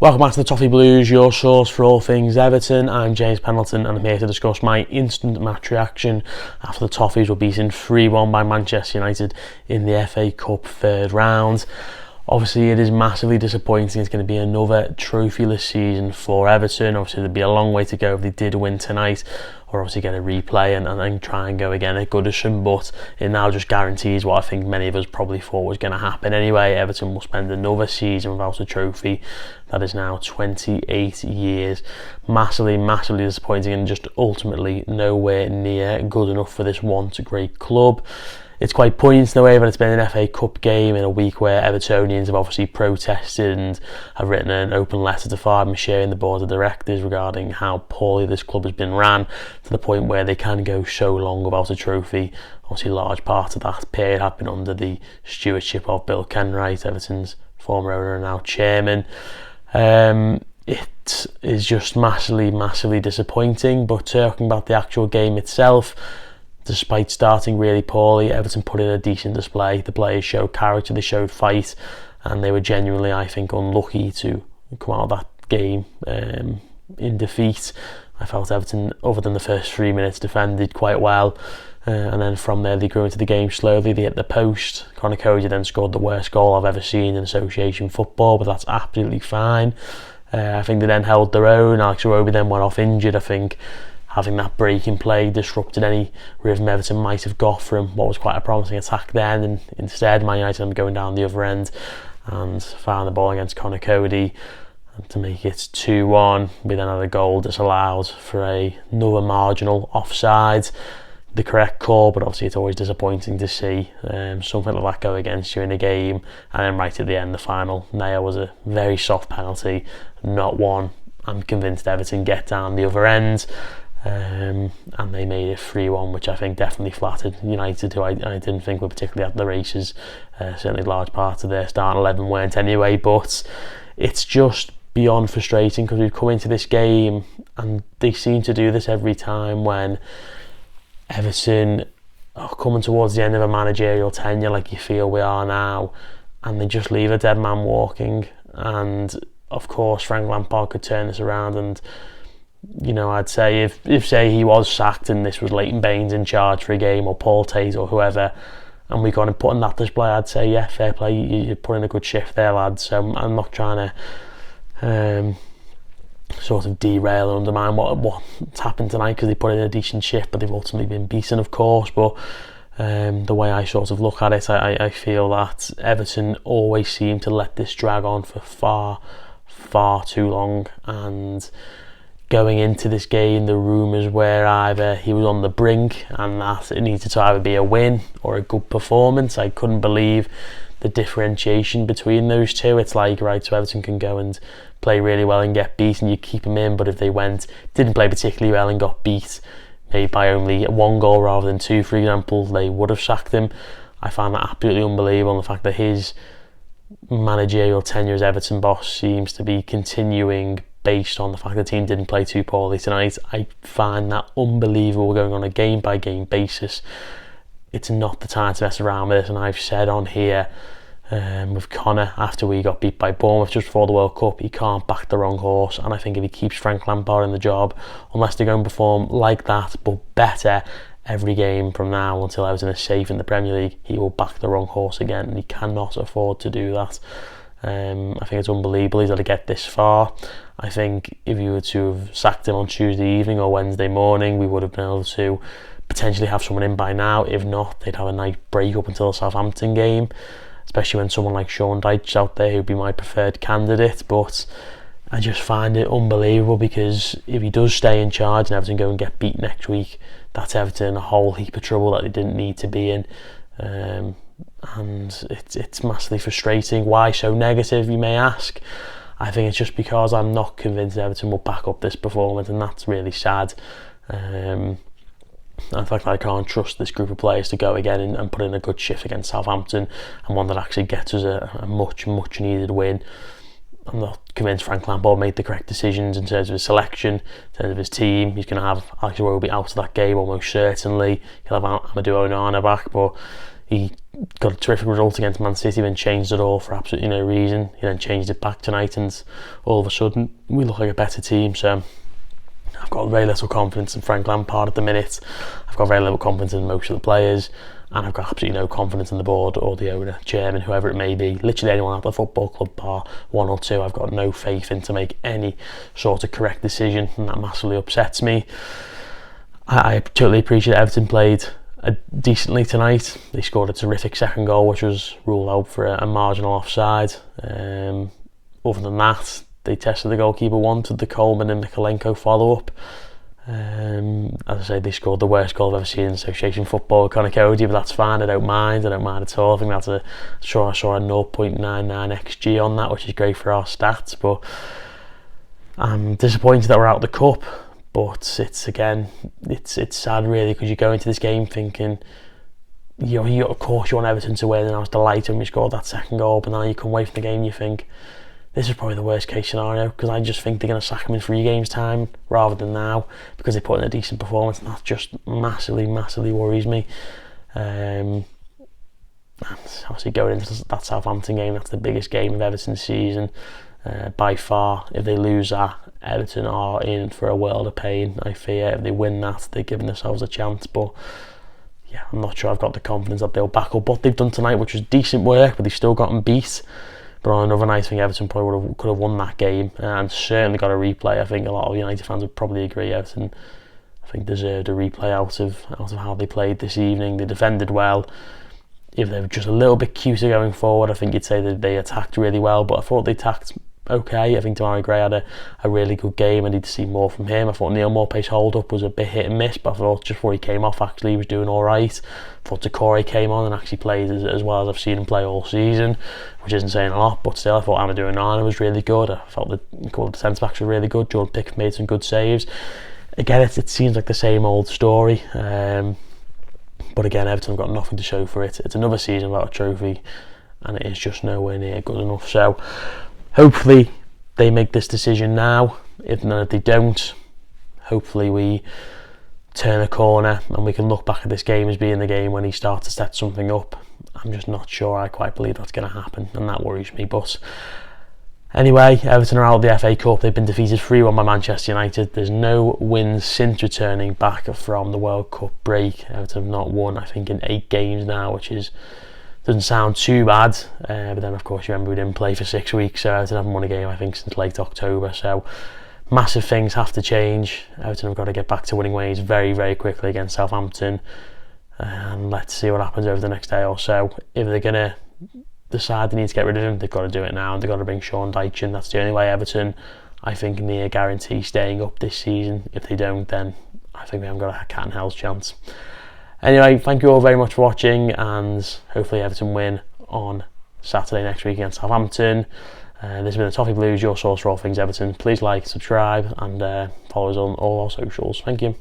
Welcome back to the Toffee Blues, your source for all things Everton. I'm James Pendleton and I'm here to discuss my instant match reaction after the Toffees were beaten 3-1 by Manchester United in the FA Cup third round. Obviously it is massively disappointing. It's going to be another trophyless season for Everton. Obviously there'd be a long way to go if they did win tonight, or obviously get a replay and then try and go again at Goodison, but it now just guarantees what I think many of us probably thought was going to happen anyway. Everton will spend another season without a trophy. That is now 28 years. Massively disappointing, and just ultimately nowhere near good enough for this once great club. It's quite poignant in a way that it's been an FA Cup game in a week where Evertonians have obviously protested and have written an open letter to Farben sharing the board of directors regarding how poorly this club has been ran, to the point where they can go so long without a trophy. Obviously, a large part of that period have been under the stewardship of Bill Kenwright, Everton's former owner and now chairman. It is just massively disappointing. But talking about the actual game itself, despite starting really poorly, Everton put in a decent display. The players showed character, they showed fight, and they were genuinely, I think, unlucky to come out of that game in defeat. I felt Everton, other than the first 3 minutes, defended quite well, and then from there they grew into the game slowly. They hit the post. Conor Cody then scored the worst goal I've ever seen in association football, but that's absolutely fine. I think they then held their own. Alex Iwobi then went off injured. I think having that break in play disrupted any rhythm Everton might have got from what was quite a promising attack then, and instead Man United ended up going down the other end and firing the ball against Conor Cody to make it 2-1. We then had a goal disallowed for another marginal offside. The correct call, but obviously it's always disappointing to see something like that go against you in a game. And then right at the end, the final nail was a very soft penalty, not one I'm convinced Everton get down the other end. And they made it 3-1, which I think definitely flattered United, who I didn't think were particularly at the races. Certainly large parts of their starting 11 weren't anyway, but it's just beyond frustrating because we've come into this game and they seem to do this every time when Everton are coming towards the end of a managerial tenure like you feel we are now, and they just leave a dead man walking. And of course Frank Lampard could turn this around, and I'd say if say he was sacked and this was Leighton Baines in charge for a game, or Paul Tate or whoever, and we got him put in that display, I'd say yeah, fair play, you put in a good shift there, lads. So I'm not trying to sort of derail and undermine what's happened tonight, because they put in a decent shift, but they've ultimately been beaten, of course. But the way I sort of look at it, I feel that Everton always seem to let this drag on for far too long. And going into this game, the rumours were either he was on the brink and that it needed to either be a win or a good performance. I couldn't believe the differentiation between those two. It's like, right, so Everton can go and play really well and get beat and you keep them in, but if they didn't play particularly well and got beat maybe by only one goal rather than two, for example, they would have sacked him. I find that absolutely unbelievable, and the fact that his managerial tenure as Everton boss seems to be continuing based on the fact the team didn't play too poorly tonight. I find that unbelievable, going on a game by game basis. It's not the time to mess around with this, and I've said on here with Connor, after we got beat by Bournemouth just before the World Cup, he can't back the wrong horse. And I think if he keeps Frank Lampard in the job, unless they go and perform like that but better every game from now until Everton is safe in the Premier League, he will back the wrong horse again, and he cannot afford to do that. I think it's unbelievable he's had to get this far. I think if you were to have sacked him on Tuesday evening or Wednesday morning, we would have been able to potentially have someone in by now. If not, they'd have a nice break up until the Southampton game, especially when someone like Sean Dyche's out there, who'd be my preferred candidate. But I just find it unbelievable, because if he does stay in charge and Everton go and get beat next week, that's Everton in a whole heap of trouble that they didn't need to be in. And it's massively frustrating. Why so negative, you may ask? I think it's just because I'm not convinced Everton will back up this performance, and that's really sad. In fact, I can't trust this group of players to go again and put in a good shift against Southampton, and one that actually gets us a much needed win. I'm not convinced Frank Lampard made the correct decisions in terms of his selection, in terms of his team. He's going to have Alex Iwobi out of that game almost certainly. He'll have Amadou Onana back, but he got a terrific result against Man City, then changed it all for absolutely no reason. He then changed it back tonight, and all of a sudden we look like a better team. So I've got very little confidence in Frank Lampard at the minute. I've got very little confidence in most of the players, and I've got absolutely no confidence in the board or the owner, chairman, whoever it may be. Literally anyone at the football club, bar one or two, I've got no faith in to make any sort of correct decision, and that massively upsets me. I totally appreciate Everton played decently tonight. They scored a terrific second goal, which was ruled out for a marginal offside. Other than that, they tested the goalkeeper once with the Coleman and Mikalenko follow-up. As I say, they scored the worst goal I've ever seen in association football, Conor Cody, but that's fine. I don't mind at all. I think that's I saw a 0.99 XG on that, which is great for our stats. But I'm disappointed that we're out of the cup. But it's sad really, because you go into this game thinking, of course you want Everton to win, and I was delighted when we scored that second goal. But now you come away from the game, you think, this is probably the worst case scenario, because I just think they're going to sack him in 3 games time rather than now, because they put in a decent performance, and that just massively worries me. And obviously going into that Southampton game, that's the biggest game of Everton's season by far. If they lose that, Everton are in for a world of pain, I fear. If they win that, they're giving themselves a chance. But yeah, I'm not sure I've got the confidence that they'll back up what they've done tonight, which was decent work, but they've still gotten beat. But on another night, I think Everton probably could have won that game, and certainly got a replay. I think a lot of United fans would probably agree. Everton, I think, deserved a replay out of how they played this evening. They defended well. If they were just a little bit cuter going forward, I think you'd say that they attacked really well. But I thought they attacked okay. I think Demarai Gray had a really good game. I need to see more from him. I thought Neil Maupay's hold-up was a bit hit and miss, but I thought just before he came off, actually, he was doing all right. I thought Decore came on and actually played as well as I've seen him play all season, which isn't saying a lot, but still, I thought Amadou Onana was really good. I felt that a couple of the centre-backs were really good. Jordan Pickford made some good saves. Again, it seems like the same old story. But again, Everton have got nothing to show for it. It's another season without a trophy, and it is just nowhere near good enough. So hopefully they make this decision now. If they don't, hopefully we turn a corner and we can look back at this game as being the game when he starts to set something up. I'm just not sure I quite believe that's going to happen, and that worries me. But anyway, Everton are out of the FA Cup. They've been defeated 3-1 by Manchester United. There's no wins since returning back from the World Cup break. Everton have not won, I think, in 8 games now, which doesn't sound too bad. But then, of course, you remember we didn't play for 6 weeks, so Everton haven't won a game, I think, since late October. So massive things have to change. Everton have got to get back to winning ways very, very quickly against Southampton. And let's see what happens over the next day or so. If they're going to decide they need to get rid of him, they've got to do it now, and they've got to bring Sean Dyche in. That's the only way Everton, I think, near guarantee staying up this season. If they don't, then I think we haven't got a cat and hell's chance. Anyway, thank you all very much for watching, and hopefully Everton win on Saturday next week against Southampton. This has been the Toffee Blues, your source for all things Everton. Please like, subscribe, and follow us on all our socials. Thank you.